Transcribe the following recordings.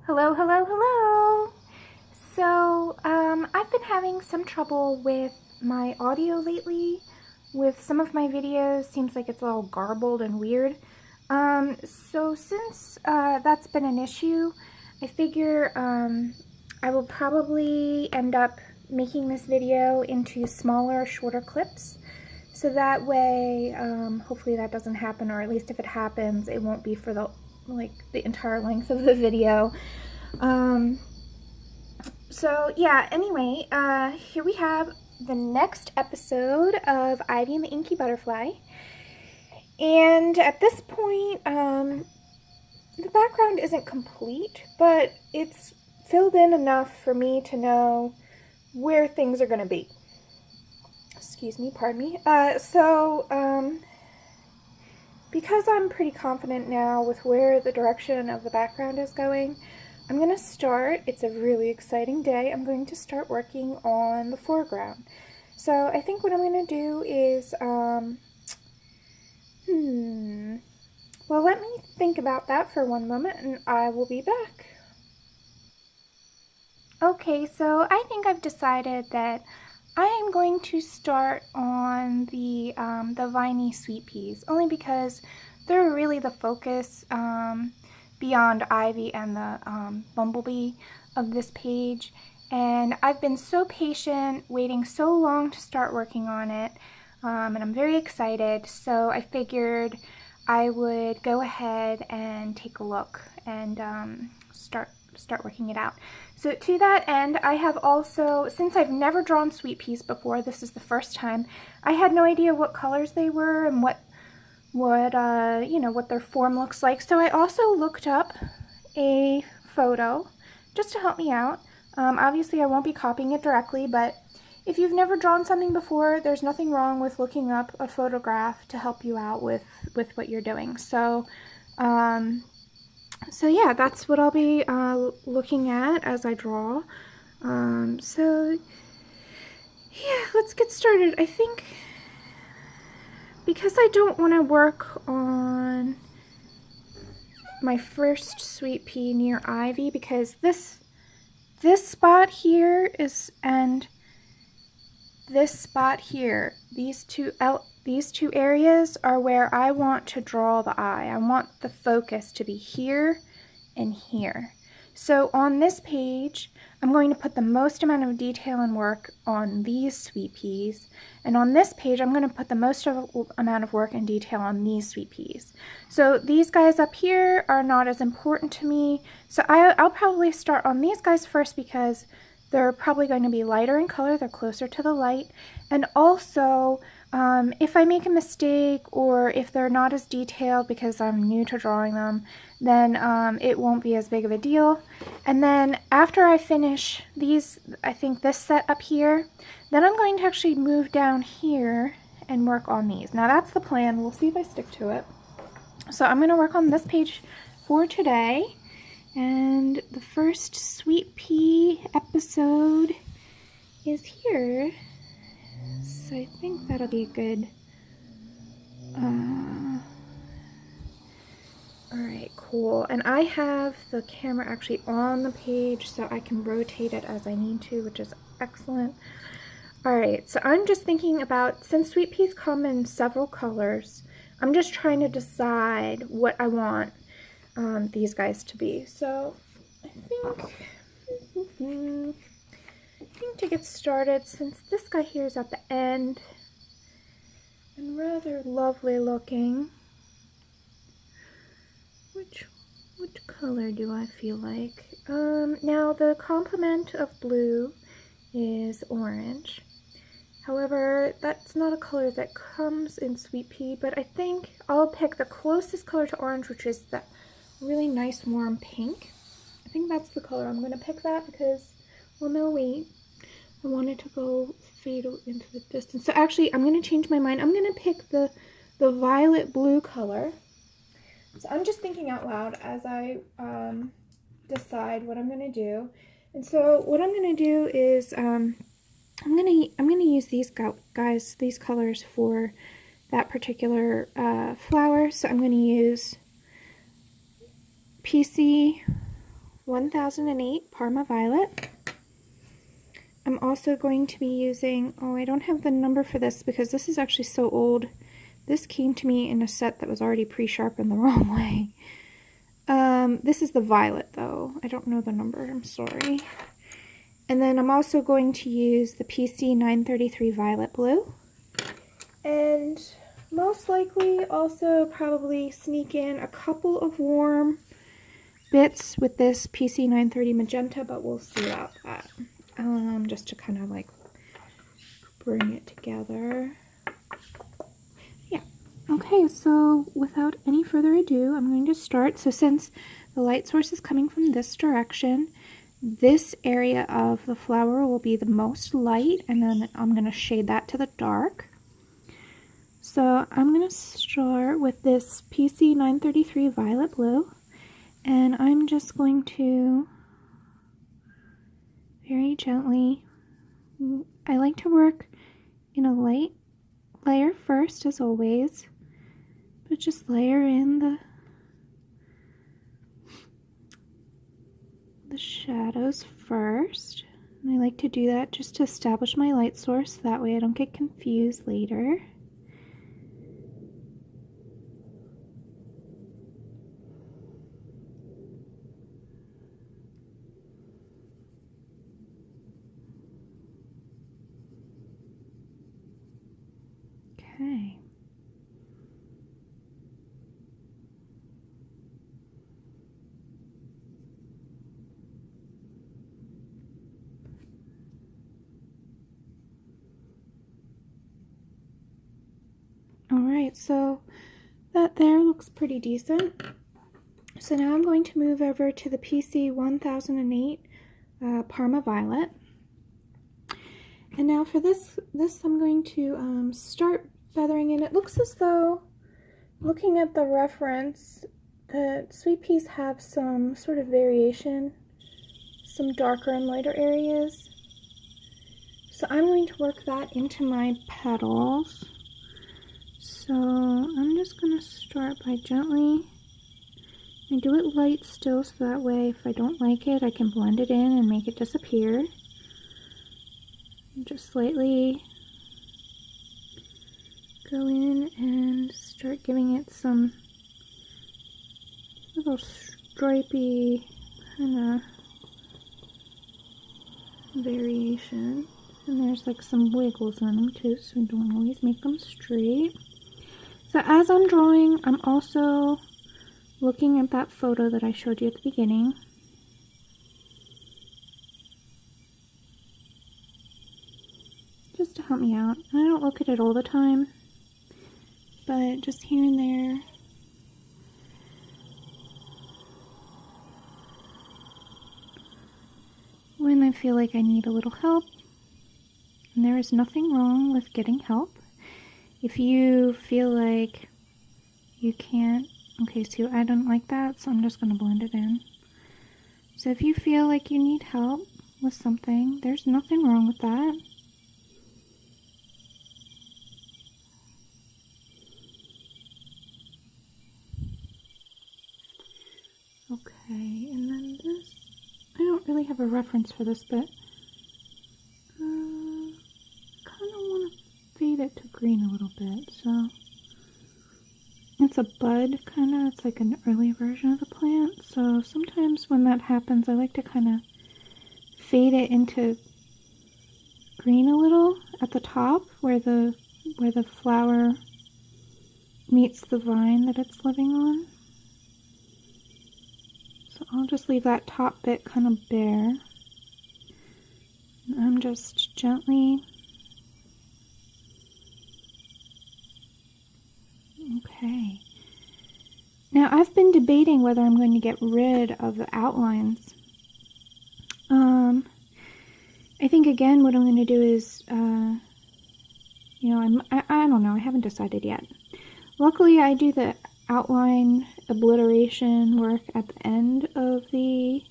Hello, hello, hello! So, I've been having some trouble with my audio lately. With some of my videos, seems like it's a little garbled and weird. So since that's been an issue, I figure I will probably end up making this video into smaller, shorter clips. So that way, hopefully that doesn't happen, or at least if it happens, it won't be for the entire length of the video. So yeah, anyway, here we have the next episode of Ivy and the Inky Butterfly. And at this point, the background isn't complete, but it's filled in enough for me to know where things are going to be. Excuse me, pardon me. Because I'm pretty confident now with where the direction of the background is going, I'm going to start, it's a really exciting day, I'm going to start working on the foreground. So I think what I'm going to do is, well, let me think about that for one moment and I will be back. Okay, so I think I've decided that I am going to start on the viney sweet peas, only because they're really the focus beyond Ivy and the bumblebee of this page. And I've been so patient, waiting so long to start working on it, and I'm very excited, so I figured I would go ahead and take a look and start working it out. So to that end, I have also, since I've never drawn sweet peas before, this is the first time, I had no idea what colors they were and what their form looks like. So I also looked up a photo just to help me out. Obviously I won't be copying it directly, but if you've never drawn something before, there's nothing wrong with looking up a photograph to help you out with what you're doing. So so yeah, that's what I'll be looking at as I draw. So yeah, let's get started. I think because I don't want to work on my first sweet pea near Ivy, because this spot here is, and this spot here, these two areas are where I want to draw the eye. I want the focus to be here and here. So on this page, I'm going to put the most amount of detail and work on these sweet peas. And on this page, I'm going to put the most amount of work and detail on these sweet peas. So these guys up here are not as important to me. So I'll probably start on these guys first because they're probably going to be lighter in color. They're closer to the light. And also, if I make a mistake or if they're not as detailed because I'm new to drawing them, then it won't be as big of a deal. And then after I finish these, I think this set up here, then I'm going to actually move down here and work on these. Now that's the plan. We'll see if I stick to it. So I'm going to work on this page for today. And the first sweet pea episode is here. So I think that'll be a good... Alright, cool. And I have the camera actually on the page so I can rotate it as I need to, which is excellent. Alright, so I'm just thinking about, since sweet peas come in several colors, I'm just trying to decide what I want these guys to be. So I think to get started, since this guy here is at the end and rather lovely looking, which color do I feel like? Now the complement of blue is orange. However, that's not a color that comes in sweet pea, but I think I'll pick the closest color to orange, which is that really nice warm pink. I think that's the color. I'm going to pick that because, well, no, wait. I wanted to go fade into the distance. So actually, I'm going to change my mind. I'm going to pick the violet blue color. So I'm just thinking out loud as I decide what I'm going to do. And so what I'm going to do is I'm going to use these guys, these colors for that particular flower. So I'm going to use PC 1008 Parma Violet. I'm also going to be using, oh, I don't have the number for this because this is actually so old. This came to me in a set that was already pre-sharpened the wrong way. This is the violet though. I don't know the number, I'm sorry. And then I'm also going to use the PC 933 Violet Blue. And most likely also probably sneak in a couple of warm bits with this PC 930 Magenta, but we'll see about that. Just to kind of like bring it together. Yeah. Okay, so without any further ado, I'm going to start. So since the light source is coming from this direction, this area of the flower will be the most light, and then I'm going to shade that to the dark. So I'm going to start with this PC 933 Violet Blue, and I'm just going to very gently, I like to work in a light layer first as always, but just layer in the shadows first. And I like to do that just to establish my light source, that way I don't get confused later. Okay. Alright, so that there looks pretty decent. So now I'm going to move over to the PC 1008 Parma Violet. And now for this I'm going to start feathering in. It looks as though, looking at the reference, the sweet peas have some sort of variation, some darker and lighter areas. So I'm going to work that into my petals. So I'm just going to start by gently, I do it light still so that way if I don't like it I can blend it in and make it disappear. Just slightly go in and start giving it some little stripy kind of variation. And there's like some wiggles on them too, so we don't always make them straight. So as I'm drawing, I'm also looking at that photo that I showed you at the beginning. Just to help me out. I don't look at it all the time, but just here and there. When I feel like I need a little help. And there is nothing wrong with getting help. If you feel like you can't, okay, so I don't like that, so I'm just going to blend it in. So if you feel like you need help with something, there's nothing wrong with that. Okay, and then this, I don't really have a reference for this, but I kind of want to fade it to green a little bit, so it's a bud, kind of, it's like an early version of the plant, so sometimes when that happens I like to kind of fade it into green a little at the top where the flower meets the vine that it's living on. So I'll just leave that top bit kind of bare. And I'm just gently, okay. Now I've been debating whether I'm going to get rid of the outlines. I think again what I'm going to do is, I don't know, I haven't decided yet. Luckily I do the outline obliteration work at the end of the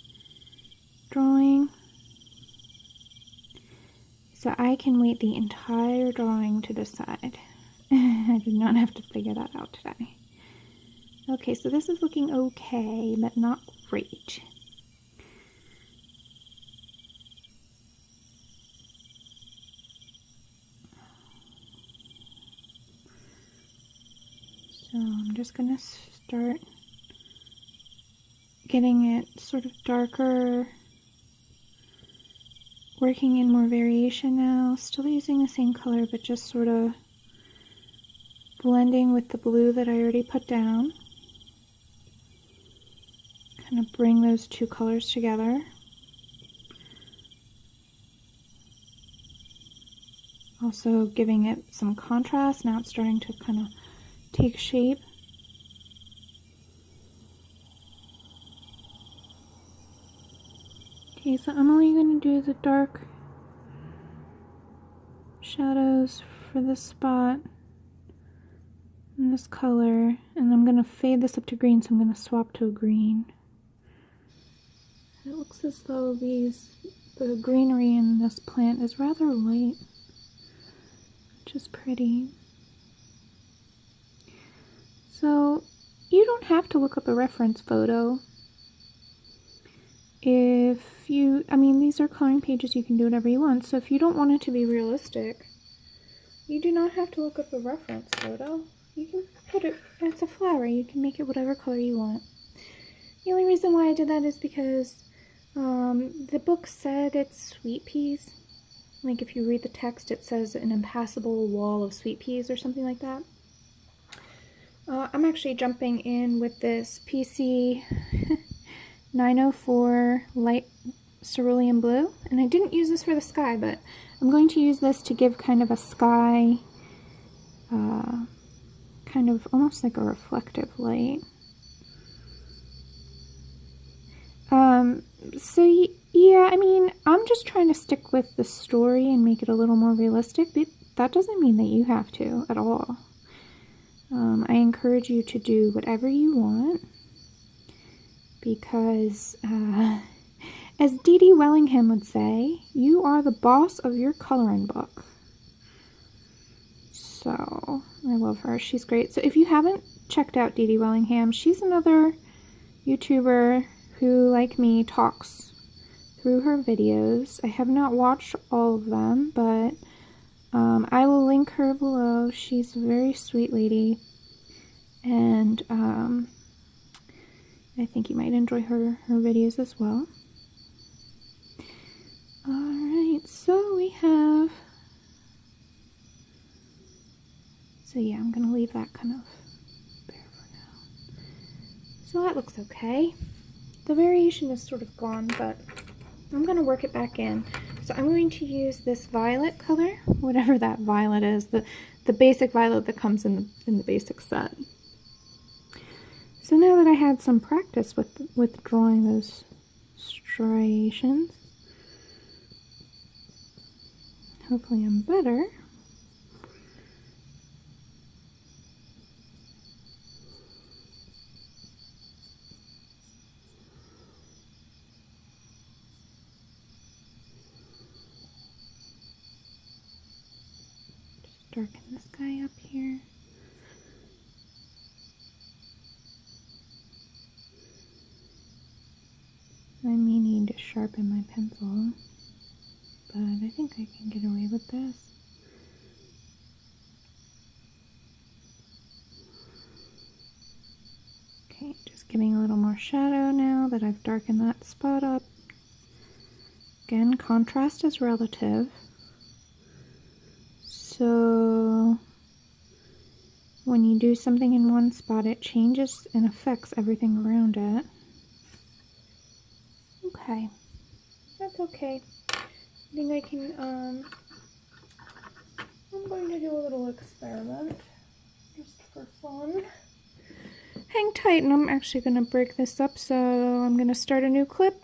drawing. So I can wait the entire drawing to decide. I do not have to figure that out today. Okay, so this is looking okay, but not great. just going to start getting it sort of darker, working in more variation now, still using the same color, but just sort of blending with the blue that I already put down. Kind of bring those two colors together. Also giving it some contrast. Now it's starting to kind of take shape. Okay, so I'm only going to do the dark shadows for this spot and this color, and I'm going to fade this up to green, so I'm going to swap to a green. It looks as though the greenery in this plant is rather light, which is pretty. So you don't have to look up a reference photo. If you, I mean, these are coloring pages, you can do whatever you want. So if you don't want it to be realistic, you do not have to look up a reference photo. You can put it, it's a flower, you can make it whatever color you want. The only reason why I did that is because the book said it's sweet peas. Like if you read the text, it says an impassable wall of sweet peas or something like that. I'm actually jumping in with this PC 904 light cerulean blue, and I didn't use this for the sky, but I'm going to use this to give kind of a sky, kind of almost like a reflective light. So yeah, I mean, I'm just trying to stick with the story and make it a little more realistic, but that doesn't mean that you have to at all. I encourage you to do whatever you want, because as Dee Dee Wellingham would say, you are the boss of your coloring book. So I love her, she's great. So if you haven't checked out Dee Dee Wellingham, she's another YouTuber who, like me, talks through her videos. I have not watched all of them, but I will link her below. She's a very sweet lady, and I think you might enjoy her videos as well. Alright, so we have... So yeah, I'm going to leave that kind of bare for now. So that looks okay. The variation is sort of gone, but I'm going to work it back in. So I'm going to use this violet color, whatever that violet is, the basic violet that comes in the basic set. So now that I had some practice with drawing those striations, hopefully I'm better. Darken this guy up here. I may need to sharpen my pencil, but I think I can get away with this. Okay, just giving a little more shadow now that I've darkened that spot up. Again, contrast is relative. So when you do something in one spot, it changes and affects everything around it. Okay, that's okay. I think I can, I'm going to do a little experiment, just for fun. Hang tight, and I'm actually going to break this up, so I'm going to start a new clip.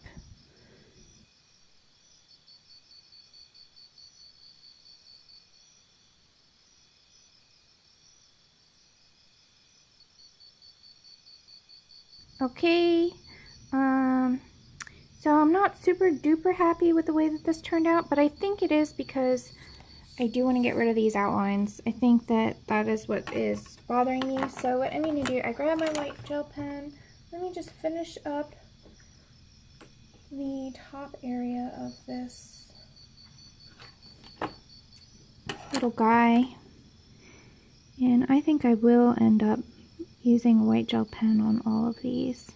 Okay, so I'm not super duper happy with the way that this turned out, but I think it is because I do want to get rid of these outlines. I think that is what is bothering me. So what I'm going to do, I grab my white gel pen. Let me just finish up the top area of this little guy. And I think I will end up using a white gel pen on all of these.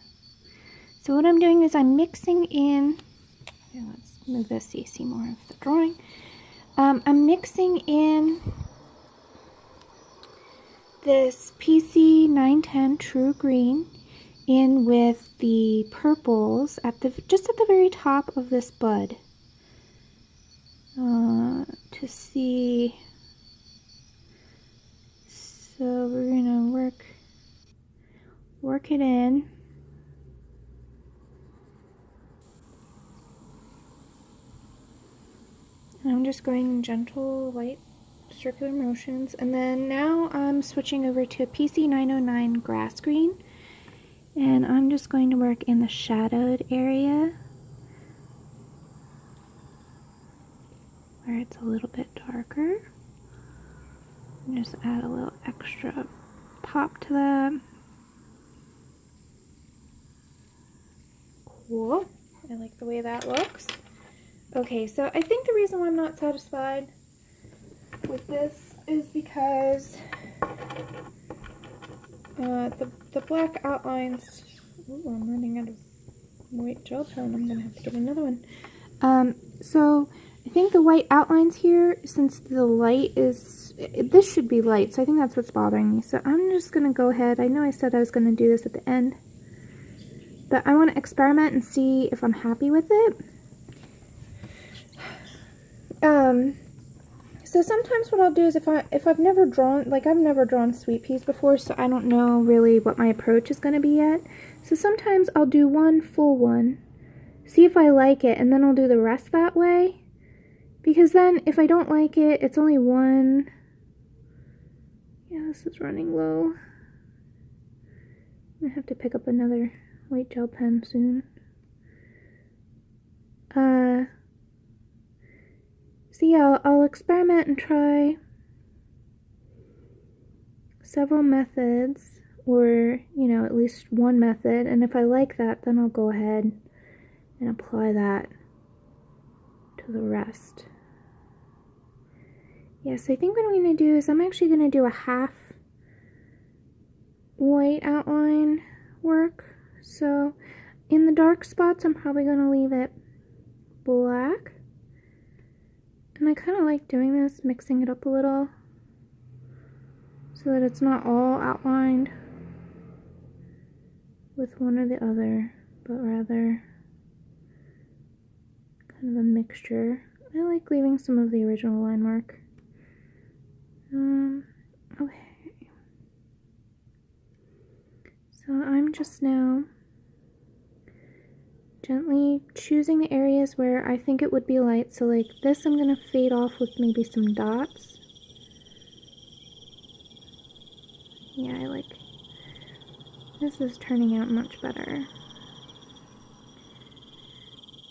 So what I'm doing is I'm mixing in, here, let's move this so you see more of the drawing. I'm mixing in this PC 910 True Green in with the purples at the just at the very top of this bud to see. So we're gonna work it in. And I'm just going in gentle, light, circular motions. And then now I'm switching over to a PC 909 Grass Green. And I'm just going to work in the shadowed area, where it's a little bit darker. And just add a little extra pop to that. Cool. I like the way that looks. Okay, so I think the reason why I'm not satisfied with this is because the black outlines. Ooh, I'm running out of white gel pen. I'm gonna have to get another one. So I think the white outlines here, since the light is, this should be light, so I think that's what's bothering me. So I'm just gonna go ahead. I know I said I was gonna do this at the end, but I want to experiment and see if I'm happy with it. So sometimes what I'll do is if I've never drawn, like I've never drawn sweet peas before, so I don't know really what my approach is going to be yet. So sometimes I'll do one full one, see if I like it, and then I'll do the rest that way. Because then if I don't like it, it's only one. Yeah, this is running low. I have to pick up another white gel pen soon. So yeah, I'll experiment and try several methods, or, you know, at least one method, and if I like that, then I'll go ahead and apply that to the rest. Yes, I think what I'm going to do is I'm actually going to do a half white outline work. So in the dark spots, I'm probably going to leave it black. And I kind of like doing this, mixing it up a little, so that it's not all outlined with one or the other, but rather kind of a mixture. I like leaving some of the original line work. Okay. So I'm just now gently choosing the areas where I think it would be light. So like this, I'm going to fade off with maybe some dots. Yeah, I like, this is turning out much better.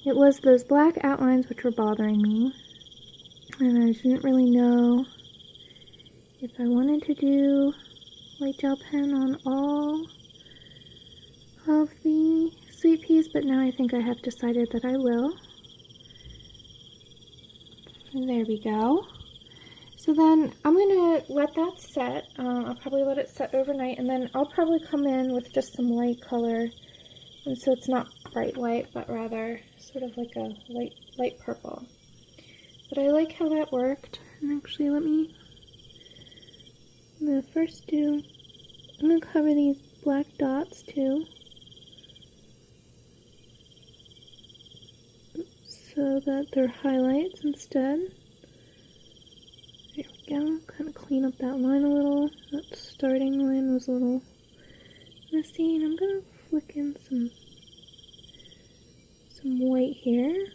It was those black outlines which were bothering me, and I didn't really know if I wanted to do white gel pen on all of the sweet peas, but now I think I have decided that I will. And there we go. So then I'm going to let that set. I'll probably let it set overnight, and then I'll probably come in with just some light color, and so it's not bright white, but rather sort of like a light purple. But I like how that worked. And actually, I'm going to first I'm going to cover these black dots too, so that they're highlights instead. There we go. Kind of clean up that line a little. That starting line was a little messy, and I'm going to flick in some white here.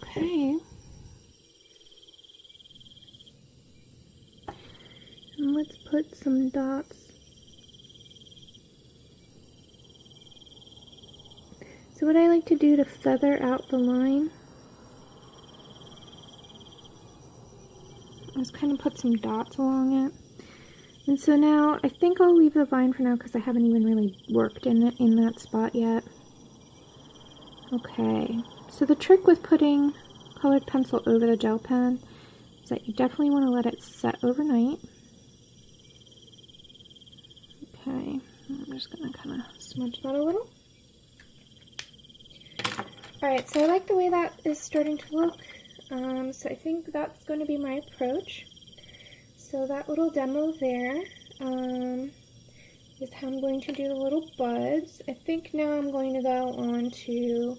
Okay. And let's put some dots. So what I like to do to feather out the line is kind of put some dots along it. And so now I think I'll leave the vine for now because I haven't even really worked in that spot yet. Okay, so the trick with putting colored pencil over the gel pen is that you definitely want to let it set overnight. Okay, I'm just going to kind of smudge that a little. Alright, so I like the way that is starting to look. So I think that's going to be my approach. So that little demo there is how I'm going to do the little buds. I think now I'm going to go on to,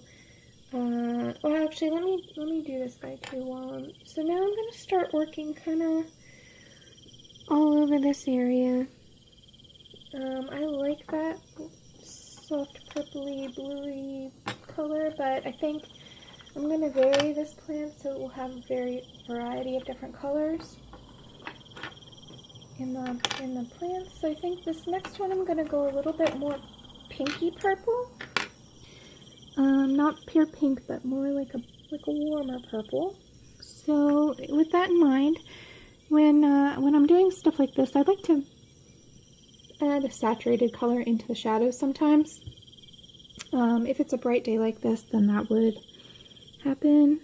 well actually let me do this guy too. So now I'm going to start working kind of all over this area. I like that soft purpley bluey color, but I think I'm going to vary this plant so it will have a variety of different colors in the plants. So I think this next one I'm going to go a little bit more pinky purple. Not pure pink, but more like a warmer purple. So with that in mind, when I'm doing stuff like this, I like to add a saturated color into the shadows sometimes. If it's a bright day like this, then that would happen.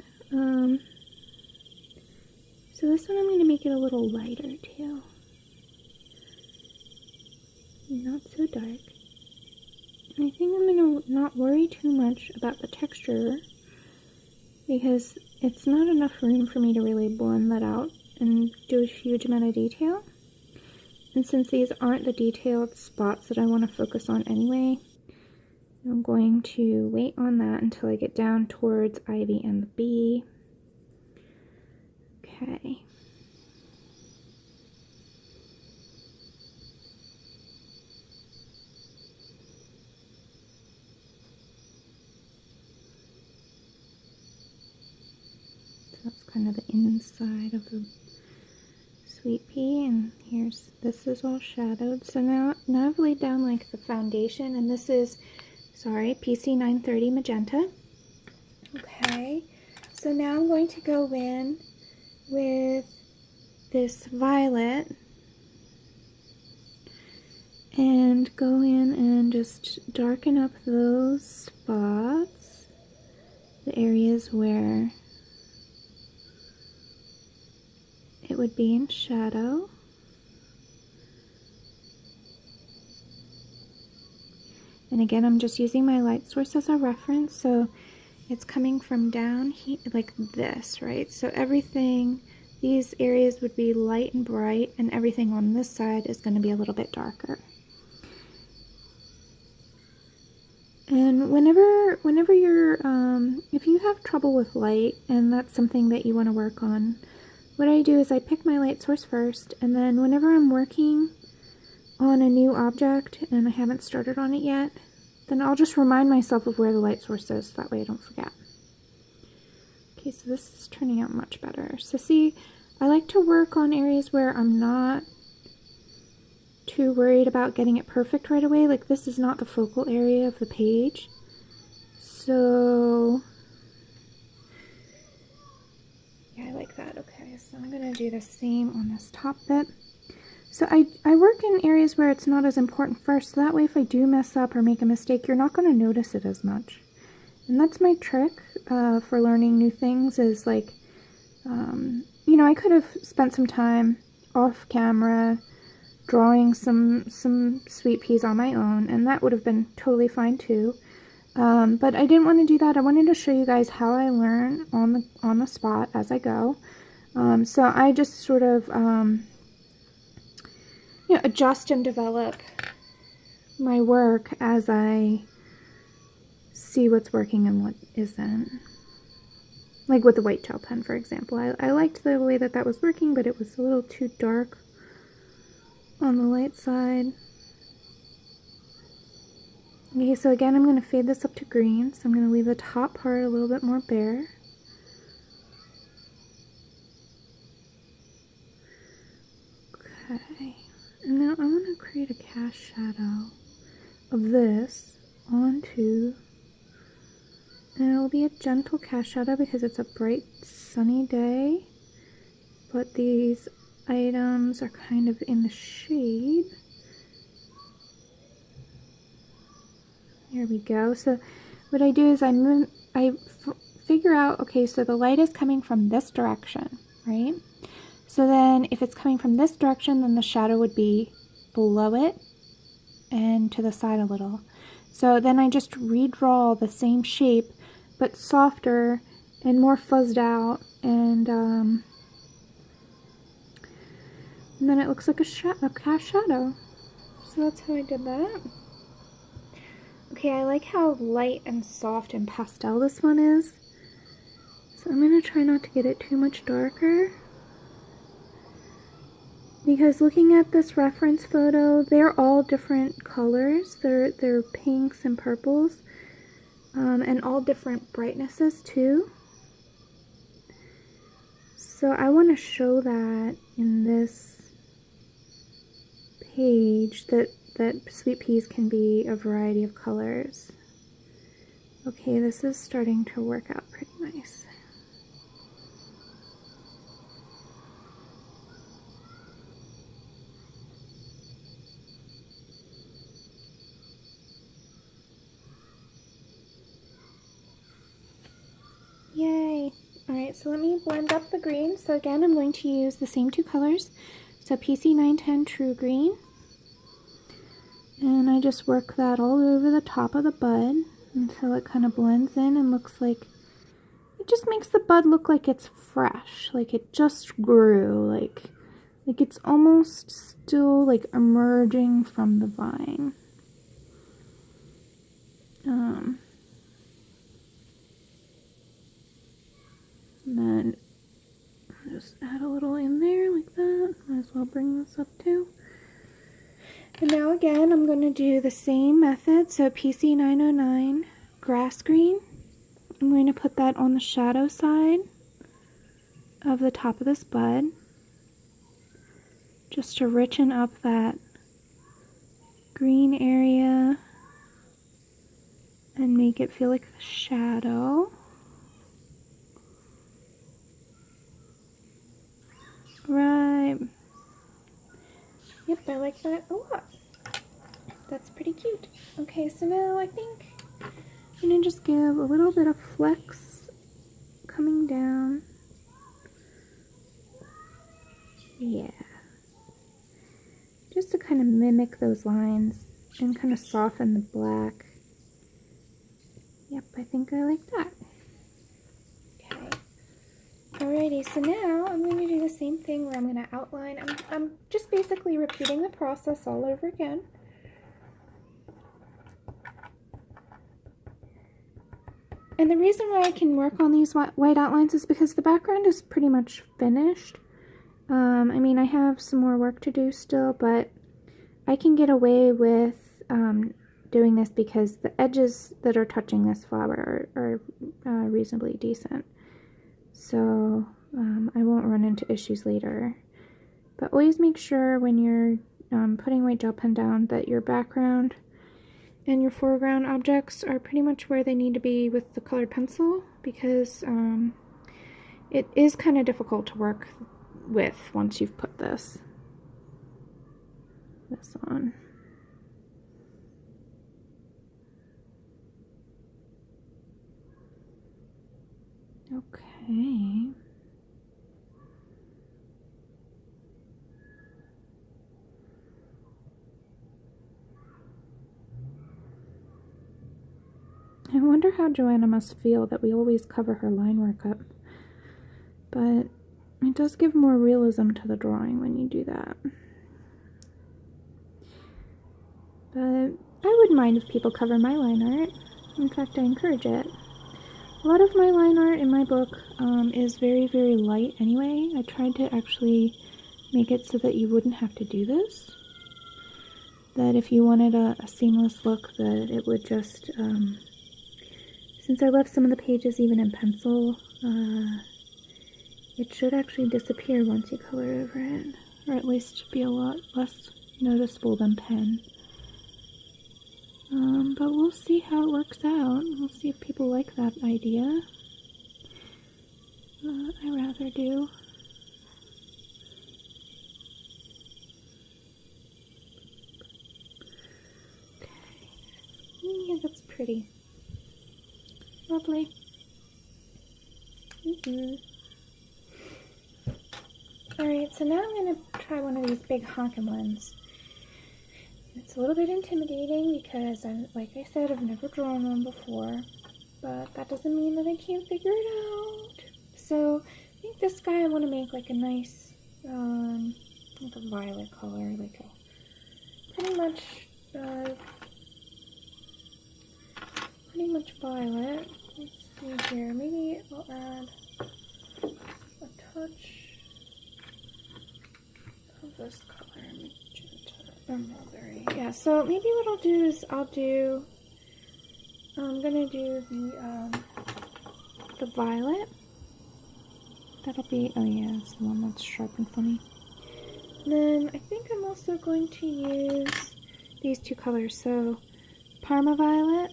So this one I'm going to make it a little lighter too. Not so dark. And I think I'm going to not worry too much about the texture because it's not enough room for me to really blend that out and do a huge amount of detail. And since these aren't the detailed spots that I want to focus on anyway, I'm going to wait on that until I get down towards Ivy and the Bee. Okay. So that's kind of the inside of the sweet pea, and this is all shadowed. So now I've laid down like the foundation, and this is, sorry, PC 930 magenta. Okay, so now I'm going to go in with this violet and go in and just darken up those spots, the areas where it would be in shadow. And again, I'm just using my light source as a reference, so it's coming from down here like this, right? So everything, these areas would be light and bright, and everything on this side is going to be a little bit darker. And whenever you're, if you have trouble with light and that's something that you want to work on, what I do is I pick my light source first, and then whenever I'm working on a new object and I haven't started on it yet, then I'll just remind myself of where the light source is, that way I don't forget. Okay, so this is turning out much better. So see, I like to work on areas where I'm not too worried about getting it perfect right away. Like this is not the focal area of the page. So yeah, I like that. Okay, so I'm gonna do the same on this top bit. So I work in areas where it's not as important first, so that way if I do mess up or make a mistake, you're not going to notice it as much. And that's my trick for learning new things is like, you know, I could have spent some time off camera drawing some sweet peas on my own, and that would have been totally fine too. But I didn't want to do that. I wanted to show you guys how I learn on the spot as I go. So I just sort of you know, adjust and develop my work as I see what's working and what isn't. Like with the white gel pen, for example. I liked the way that that was working, but it was a little too dark on the light side. Okay, so again, I'm going to fade this up to green. So I'm going to leave the top part a little bit more bare. Okay. And now I want to create a cast shadow of this onto, and it'll be a gentle cast shadow because it's a bright sunny day, but these items are kind of in the shade. There we go. So what I do is I figure out, okay, so the light is coming from this direction, right? So then if it's coming from this direction, then the shadow would be below it and to the side a little. So then I just redraw the same shape, but softer and more fuzzed out, and then it looks like a cast shadow. So that's how I did that. Okay, I like how light and soft and pastel this one is. So I'm going to try not to get it too much darker. Because looking at this reference photo, they're all different colors. They're pinks and purples. And all different brightnesses too. So I want to show that in this page that sweet peas can be a variety of colors. Okay, this is starting to work out pretty nice. Yay! Alright, so let me blend up the green. So again, I'm going to use the same two colors. So PC910 True Green. And I just work that all over the top of the bud until it kind of blends in and looks like, it just makes the bud look like it's fresh, like it just grew, like it's almost still like emerging from the vine. And then just add a little in there like that. Might as well bring this up too. And now again, I'm going to do the same method. So PC909 grass green. I'm going to put that on the shadow side of the top of this bud, just to richen up that green area and make it feel like a shadow. Right. Yep, I like that a lot. That's pretty cute. Okay, so now I think I'm going to just give a little bit of flex coming down. Yeah. Just to kind of mimic those lines and kind of soften the black. Yep, I think I like that. Okay. Alrighty, so now I'm going to do the same thing where I'm going to outline. I'm just basically repeating the process all over again. And the reason why I can work on these white outlines is because the background is pretty much finished. I mean, I have some more work to do still, but I can get away with doing this because the edges that are touching this flower are reasonably decent. So I won't run into issues later. But always make sure when you're putting white gel pen down that your background and your foreground objects are pretty much where they need to be with the colored pencil, because it is kind of difficult to work with once you've put this on. Okay. I wonder how Joanna must feel that we always cover her line work up. But it does give more realism to the drawing when you do that. But I wouldn't mind if people cover my line art. In fact, I encourage it. A lot of my line art in my book is very, very light anyway. I tried to actually make it so that you wouldn't have to do this. That if you wanted a seamless look, that it would just, since I left some of the pages even in pencil, it should actually disappear once you color over it, or at least be a lot less noticeable than pen. But we'll see how it works out. We'll see if people like that idea. I rather do. Okay. Yeah, that's pretty. Lovely. Alright, so now I'm going to try one of these big honking ones. It's a little bit intimidating because, like I said, I've never drawn one before. But that doesn't mean that I can't figure it out. So I think this guy I want to make like a nice, like a violet color, like a pretty much violet. Let's see here. Maybe I'll add a touch of this color, magenta or mulberry. Yeah. So maybe what I'll do is I'm gonna do the violet. That'll be, oh yeah, it's the one that's sharp and funny. And then I think I'm also going to use these two colors. So Parma Violet,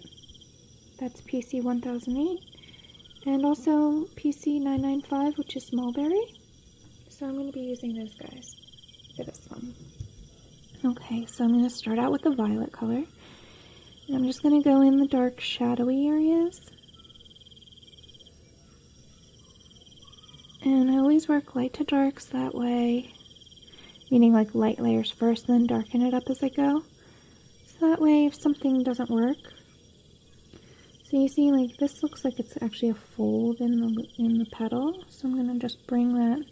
that's PC 1008, and also PC 995, which is Mulberry. So I'm going to be using those guys for this one. Okay, so I'm going to start out with the violet color. And I'm just going to go in the dark shadowy areas. And I always work light to darks that way, meaning like light layers first, then darken it up as I go. So that way if something doesn't work, so you see like this looks like it's actually a fold in the petal. So I'm going to just bring that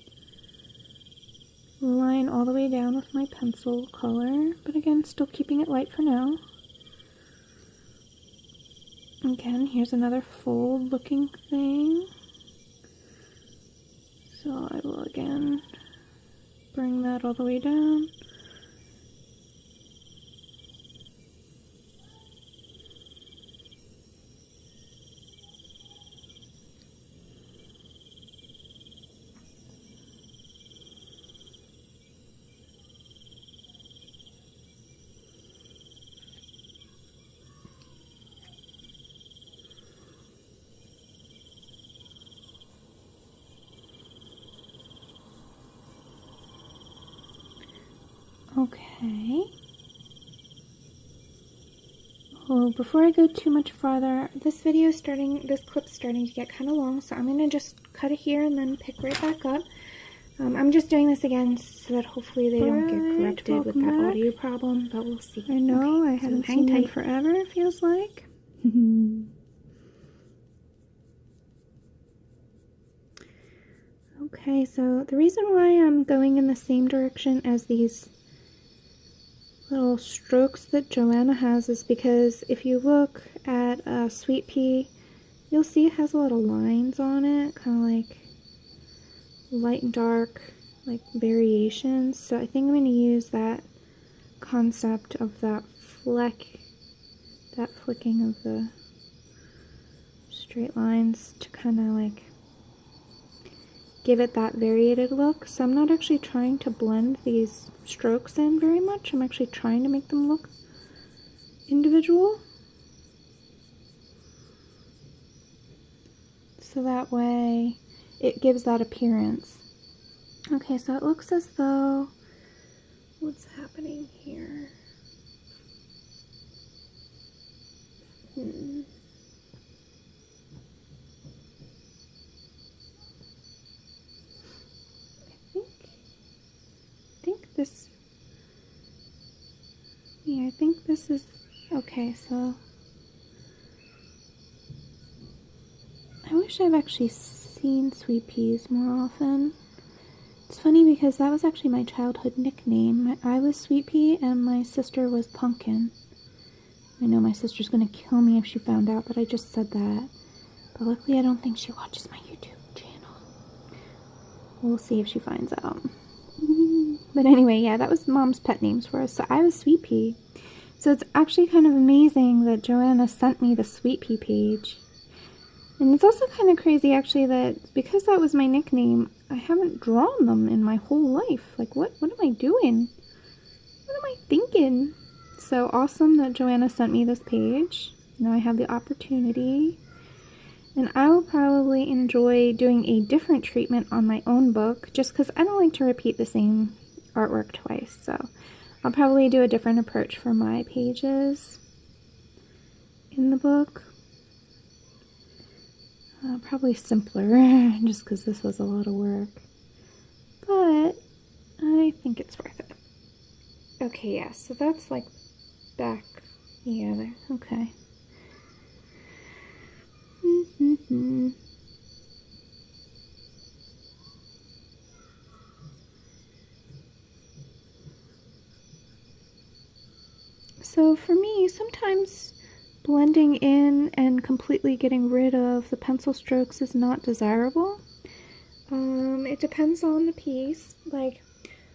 line all the way down with my pencil color, but again still keeping it light for now. Again, here's another fold looking thing. So I will again bring that all the way down. Okay. Oh, before I go too much farther, this clip's starting to get kind of long, so I'm going to just cut it here and then pick right back up. I'm just doing this again so that hopefully they don't get corrupted with that audio problem, but we'll see. I know, okay, I haven't seen them forever, it feels like. Okay, so the reason why I'm going in the same direction as these little strokes that Joanna has is because if you look at Sweet Pea, you'll see it has little lines on it, kind of like light and dark, like variations. So I think I'm going to use that concept of that flicking of the straight lines to kind of like give it that variated look. So I'm not actually trying to blend these strokes in very much. I'm actually trying to make them look individual. So that way it gives that appearance. Okay, so it looks as though, what's happening here? I think this is, okay, so I wish I've actually seen Sweet Peas more often. It's funny because that was actually my childhood nickname. I was Sweet Pea and my sister was Pumpkin. I know my sister's gonna kill me if she found out that I just said that, but luckily I don't think she watches my YouTube channel. We'll see if she finds out. But anyway, yeah, that was Mom's pet names for us. So I was Sweet Pea. So it's actually kind of amazing that Joanna sent me the Sweet Pea page. And it's also kind of crazy actually that because that was my nickname, I haven't drawn them in my whole life. Like what am I doing? What am I thinking? So awesome that Joanna sent me this page. Now I have the opportunity. And I will probably enjoy doing a different treatment on my own book just because I don't like to repeat the same artwork twice. So I'll probably do a different approach for my pages in the book. Probably simpler, just because this was a lot of work. But I think it's worth it. Okay, yeah, so that's like back, yeah, there, okay. So for me, sometimes blending in and completely getting rid of the pencil strokes is not desirable. It depends on the piece. Like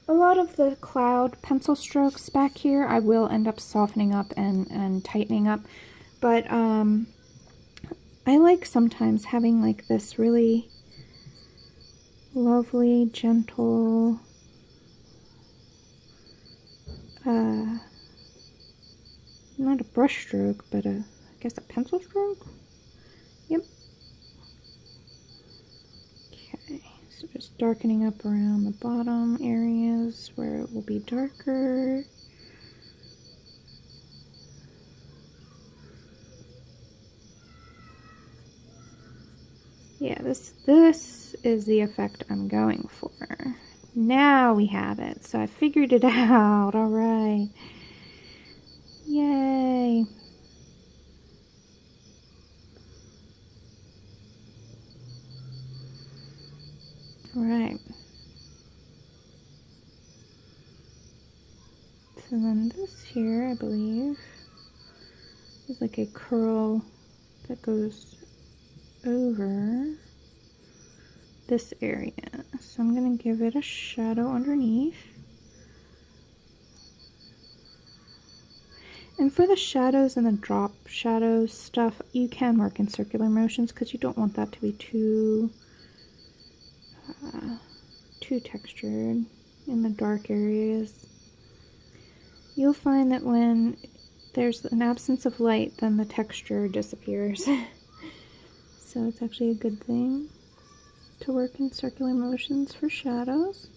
a lot of the cloud pencil strokes back here, I will end up softening up and tightening up. But I like sometimes having like this really lovely, gentle, not a brush stroke, but I guess a pencil stroke? Yep. Okay, so just darkening up around the bottom areas where it will be darker. Yeah, this is the effect I'm going for. Now we have it. So I figured it out. All right. Yay. All right. So then this here, I believe, is like a curl that goes over this area. So I'm going to give it a shadow underneath. And for the shadows and the drop shadows stuff, you can work in circular motions because you don't want that to be too textured in the dark areas. You'll find that when there's an absence of light, then the texture disappears. So it's actually a good thing to work in circular motions for shadows.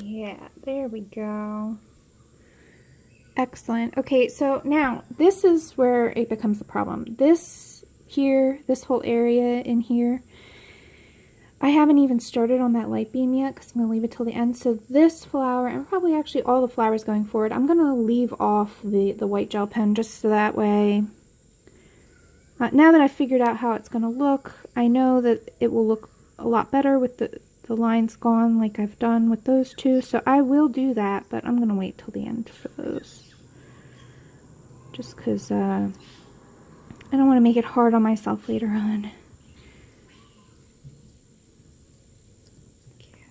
Yeah, there we go. Excellent. Okay, so now this is where it becomes the problem. This here, this whole area in here, I haven't even started on that light beam yet because I'm going to leave it till the end. So this flower, and probably actually all the flowers going forward, I'm going to leave off the white gel pen just so that way, now that I've figured out how it's going to look, I know that it will look a lot better with the lines gone like I've done with those two. So I will do that, but I'm going to wait till the end for those. Just because I don't want to make it hard on myself later on.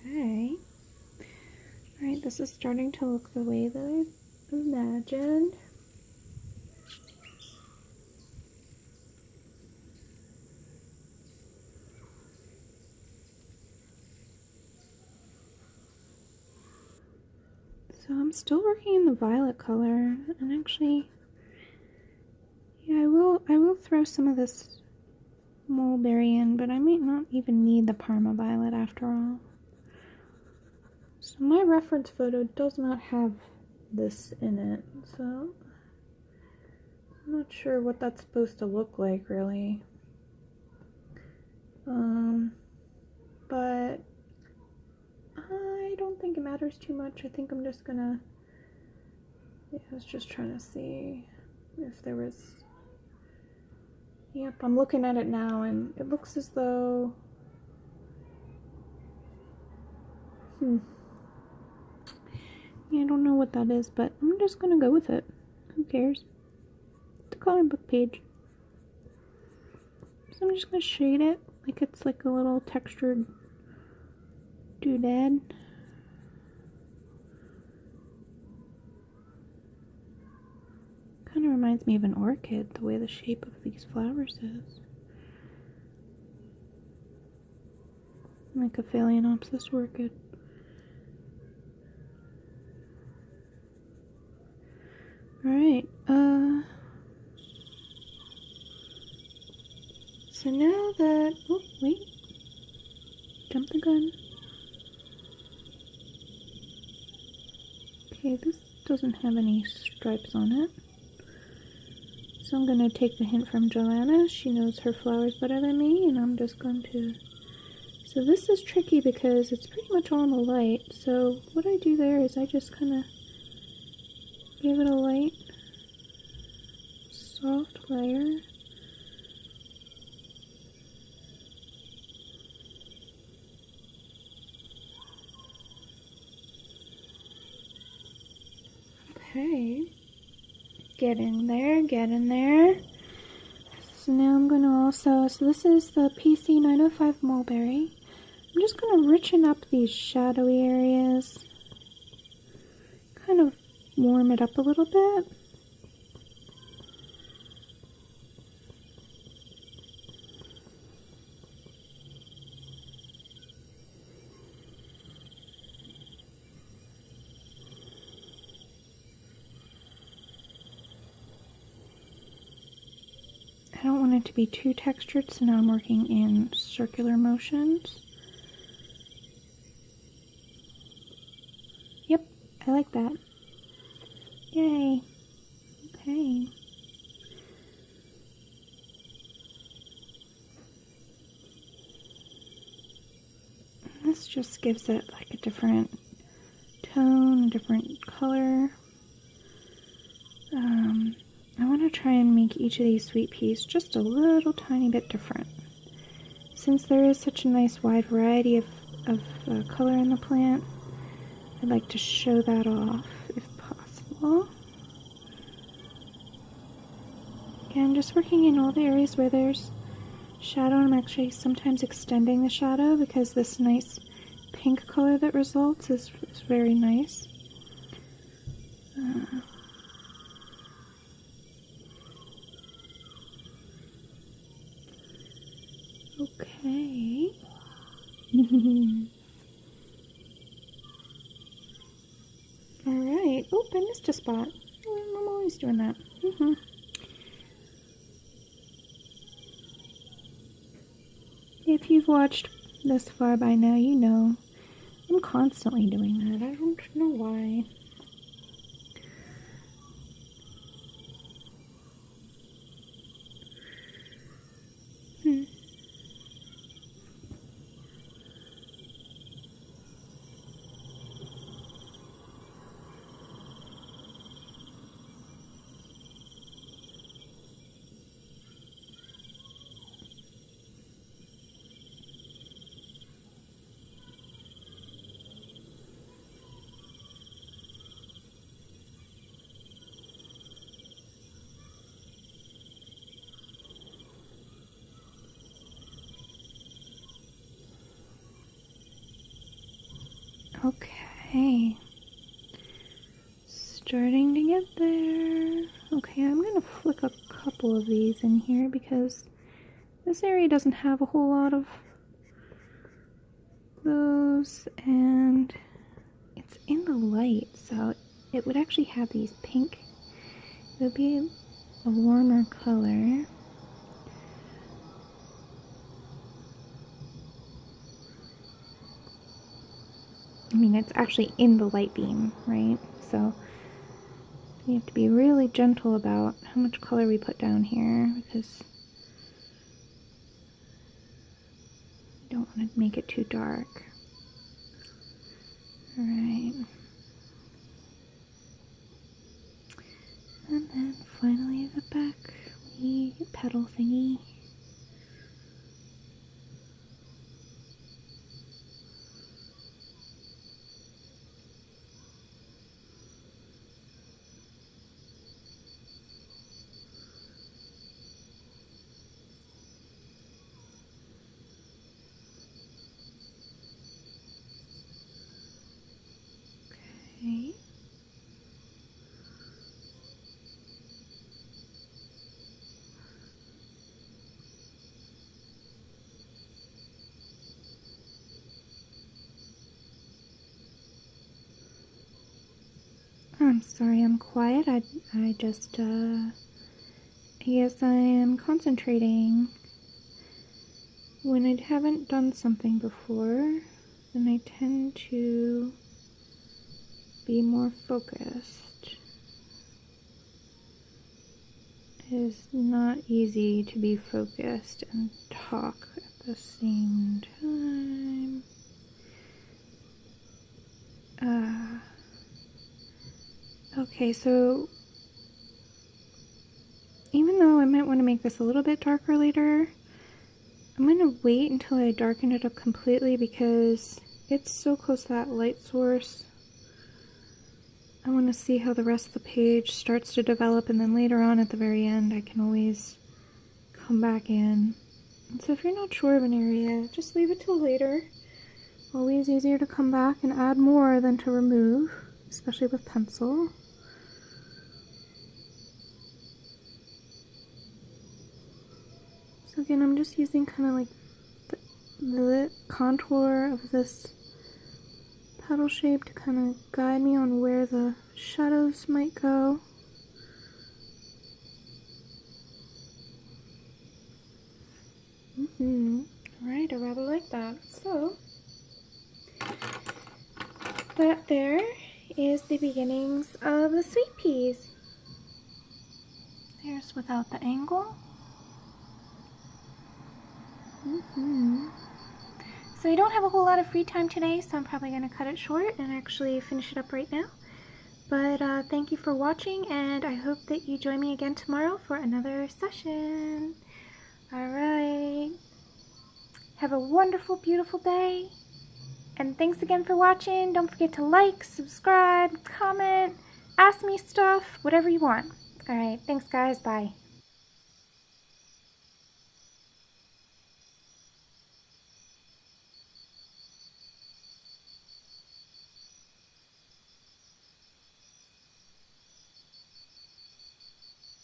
Okay. Alright, this is starting to look the way that I imagined. So I'm still working in the violet color, and actually, yeah, I will throw some of this mulberry in, but I might not even need the Parma violet after all. So my reference photo does not have this in it, so I'm not sure what that's supposed to look like really. But I don't think it matters too much. I think I'm just gonna, yeah, I was just trying to see if there was, yep, I'm looking at it now and it looks as though, yeah, I don't know what that is, but I'm just gonna go with it. Who cares? It's a coloring book page. So I'm just gonna shade it like it's like a little textured doodad. Kind of reminds me of an orchid, the way the shape of these flowers is. Make a phalaenopsis orchid. Alright, so now that, oh wait, jump the gun. Okay, this doesn't have any stripes on it. So I'm going to take the hint from Joanna. She knows her flowers better than me, and I'm just going to... So this is tricky because it's pretty much all in the light. So what I do there is I just kind of give it a light, soft layer. Okay. Get in there, get in there. So now I'm going to also, so this is the PC 905 mulberry. I'm just going to richen up these shadowy areas. Kind of warm it up a little bit. I don't want it to be too textured, so now I'm working in circular motions. Yep, I like that. Yay. Okay. This just gives it like a different tone, a different color. I want to try and make each of these sweet peas just a little tiny bit different. Since there is such a nice wide variety of color in the plant, I'd like to show that off if possible. Again, just working in all the areas where there's shadow, and I'm actually sometimes extending the shadow because this nice pink color that results is very nice. Okay. Alright. Oh, I missed a spot. I'm always doing that. If you've watched this far by now, you know I'm constantly doing that. I don't know why. Okay. Starting to get there. Okay, I'm gonna flick a couple of these in here because this area doesn't have a whole lot of those, and it's in the light, so it would actually have these pink. It would be a warmer color. I mean, it's actually in the light beam, right? So we have to be really gentle about how much color we put down here because we don't want to make it too dark. Alright. And then finally the back petal thingy. Okay. Sorry I'm quiet. I just, yes, I am concentrating. When I haven't done something before, then I tend to be more focused. It is not easy to be focused and talk at the same time. Okay, so even though I might want to make this a little bit darker later, I'm going to wait until I darken it up completely because it's so close to that light source. I want to see how the rest of the page starts to develop, and then later on at the very end I can always come back in. And so if you're not sure of an area, just leave it till later. Always easier to come back and add more than to remove, especially with pencil. So again, I'm just using kind of like the contour of this petal shape to kind of guide me on where the shadows might go. Alright, I rather like that. So, that there is the beginnings of the sweet peas. There's without the angle. So I don't have a whole lot of free time today, so I'm probably going to cut it short and actually finish it up right now. But thank you for watching, and I hope that you join me again tomorrow for another session. Alright. Have a wonderful, beautiful day. And thanks again for watching. Don't forget to like, subscribe, comment, ask me stuff, whatever you want. Alright, thanks guys. Bye.